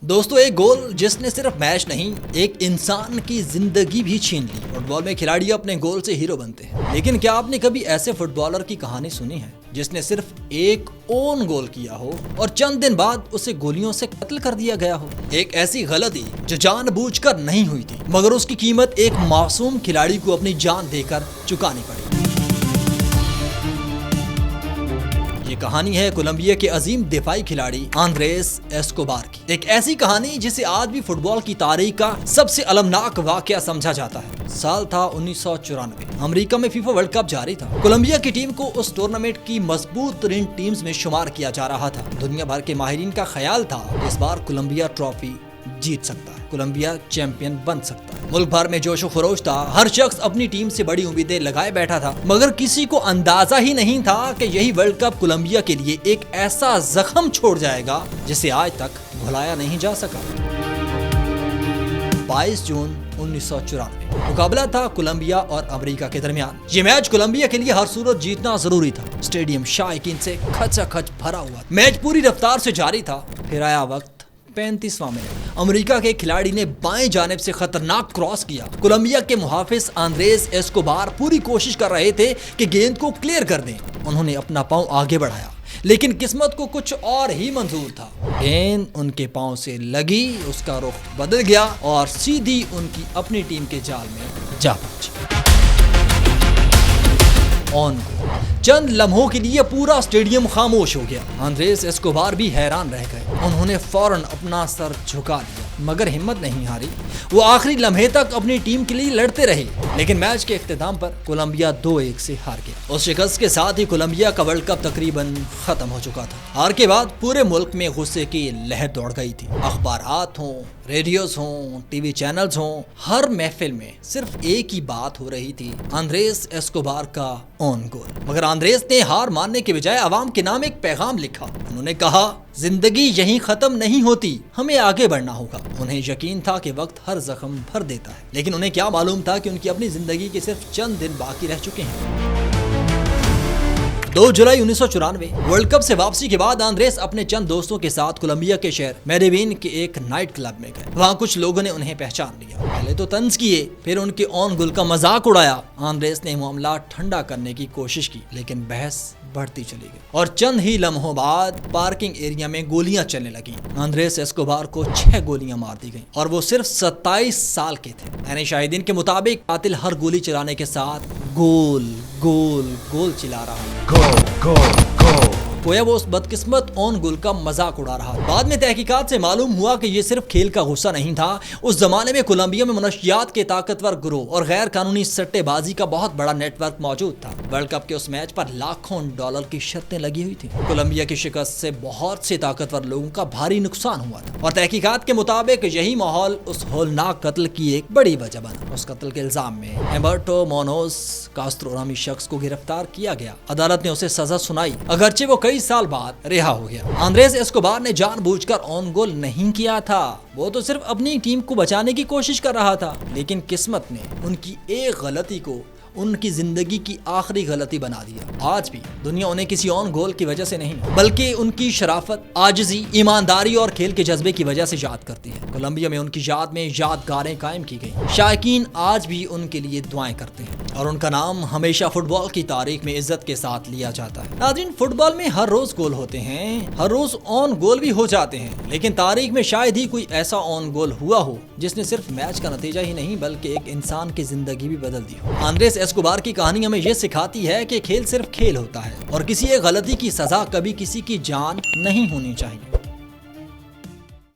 दोस्तों, एक गोल जिसने सिर्फ मैच नहीं, एक इंसान की जिंदगी भी छीन ली। फुटबॉल में खिलाड़ी अपने गोल से हीरो बनते हैं, लेकिन क्या आपने कभी ऐसे फुटबॉलर की कहानी सुनी है जिसने सिर्फ एक ओन गोल किया हो और चंद दिन बाद उसे गोलियों से कत्ल कर दिया गया हो? एक ऐसी गलती जो जानबूझकर नहीं हुई थी, मगर उसकी कीमत एक मासूम खिलाड़ी को अपनी जान देकर चुकानी पड़ी। ये कहानी है कोलंबिया के अजीम दिफाई खिलाड़ी आंद्रेस एस्कोबार की। एक ऐसी कहानी जिसे आज भी फुटबॉल की तारीख का सबसे अलमनाक वाकया समझा जाता है। साल था 1994। अमेरिका में फीफा वर्ल्ड कप जारी था। कोलंबिया की टीम को उस टूर्नामेंट की मजबूत तरीन टीम्स में शुमार किया जा रहा था। दुनिया भर के माहिरीन का ख्याल था इस बार कोलंबिया ट्रॉफी जीत सकता है, कोलंबिया चैंपियन बन सकता है। मुल्क भर में जोशो खरोश था, हर शख्स अपनी टीम से बड़ी उम्मीदें लगाए बैठा था, मगर किसी को अंदाजा ही नहीं था कि यही वर्ल्ड कप कोलंबिया के लिए एक ऐसा जख्म छोड़ जाएगा जिसे आज तक भुलाया नहीं जा सका। 22 जून 1994 मुकाबला था कोलंबिया और अमेरिका के दरमियान। ये मैच कोलंबिया के लिए हर सूरत जीतना जरूरी था। स्टेडियम शायकीन से खचाखच भरा हुआ। मैच पूरी रफ्तार से जारी था। फिर आया वक्त 35वां मिनट। अमेरिका के खिलाड़ी ने बाएं जानिब से खतरनाक क्रॉस किया। कोलंबिया के मुहाफिज आंद्रेस एस्कोबार पूरी कोशिश कर रहे थे कि गेंद को क्लियर कर दें। उन्होंने अपना पांव आगे बढ़ाया, लेकिन किस्मत को कुछ और ही मंजूर था। गेंद उनके पांव से लगी, उसका रुख बदल गया और सीधी उनकी अपनी टीम के जाल में जा पहुंची। On goal. चंद लम्हों के लिए पूरा स्टेडियम खामोश हो गया। आंद्रेस एस्कोबार भी हैरान रह गए। उन्होंने फौरन अपना सर झुका दिया, मगर हिम्मत नहीं हारी। वो आखिरी लम्हे तक अपनी टीम के लिए लड़ते रहे, लेकिन मैच के इख्तिताम पर कोलंबिया 2-1 से हार गया। उस शिकस्त के साथ ही कोलंबिया का वर्ल्ड कप तकरीबन खत्म हो चुका था। हार के बाद पूरे मुल्क में गुस्से की लहर दौड़ गई थी। अखबारात हों, रेडियोज हों, टीवी चैनल्स हों, हर महफिल में सिर्फ एक ही बात हो रही थी, आंद्रेस एस्कोबार का ऑन गोल। मगर आंद्रेस ने हार मानने के बजाय आवाम के नाम एक पैगाम लिखा। उन्होंने कहा, जिंदगी यहीं खत्म नहीं होती, हमें आगे बढ़ना होगा। उन्हें यकीन था कि वक्त हर जख्म भर देता है, लेकिन उन्हें क्या मालूम था कि उनकी अपनी जिंदगी के सिर्फ चंद दिन बाकी रह चुके हैं। 2 जुलाई 1994 वर्ल्ड कप से वापसी के बाद आंद्रेस अपने चंद दोस्तों के साथ कोलंबिया के शहर मेडेविन के एक नाइट क्लब में गए। वहाँ कुछ लोगों ने उन्हें पहचान लिया। पहले तो तंज किए, फिर उनके ऑन गोल का मजाक उड़ाया। आंद्रेस ने मामला ठंडा करने की कोशिश की, लेकिन बहस बढ़ती चली गई और चंद ही लम्हों बाद पार्किंग एरिया में गोलियां चलने लगी। आंद्रेस एस्कोबार को 6 गोलियां मार दी गईं और वो सिर्फ 27 साल के थे। यानी शाहिदीन के मुताबिक कातिल हर गोली चलाने के साथ गोल गोल गोल चिल्ला रहा है, गोल गोल गोल। गोया वो उस बदकिस्मत ऑन गोल का मजाक उड़ा रहा। बाद में तहकीकात से मालूम हुआ कि ये सिर्फ खेल का गुस्सा नहीं था। उस जमाने में कोलंबिया में मनशियात के ताकतवर गिरोह और गैर कानूनी सट्टेबाजी का बहुत बड़ा नेटवर्क मौजूद था। वर्ल्ड कप के उस मैच पर लाखों डॉलर की शर्तें लगी हुई थी। कोलंबिया की शिकस्त से बहुत से ताकतवर लोगों का भारी नुकसान हुआ था और तहकीकात के मुताबिक यही माहौल उस होलनाक कत्ल की एक बड़ी वजह बना। उस कत्ल के इल्जाम में एम्बर्टो मोनोस कास्त्रो नामी शख्स को गिरफ्तार किया गया। अदालत ने उसे सजा सुनाई, अगरचे वो कई साल बाद रिहा हो गया। आंद्रेस एस्कोबार ने जानबूझकर ऑन गोल नहीं किया था, वो तो सिर्फ अपनी टीम को बचाने की कोशिश कर रहा था। लेकिन किस्मत ने उनकी एक गलती को उनकी जिंदगी की आखिरी गलती बना दिया। आज भी दुनिया उन्हें किसी ऑन गोल की वजह से नहीं, बल्कि उनकी शराफत, आजिजी, ईमानदारी और खेल के जज्बे की वजह से याद करती है। कोलंबिया में उनकी याद में यादगारें कायम की गई। शायकीन आज भी उनके लिए दुआएं करते हैं और उनका नाम हमेशा फुटबॉल की तारीख में इज्जत के साथ लिया जाता है। नाज़रीन, फुटबॉल में हर रोज गोल होते हैं, हर रोज ऑन गोल भी हो जाते हैं, लेकिन तारीख में शायद ही कोई ऐसा ऑन गोल हुआ हो जिसने सिर्फ मैच का नतीजा ही नहीं बल्कि एक इंसान की जिंदगी भी बदल दी हो। आंद्रेस एस्कोबार की कहानी हमें यह सिखाती है कि खेल सिर्फ खेल होता है और किसी एक गलती की सजा कभी किसी की जान नहीं होनी चाहिए।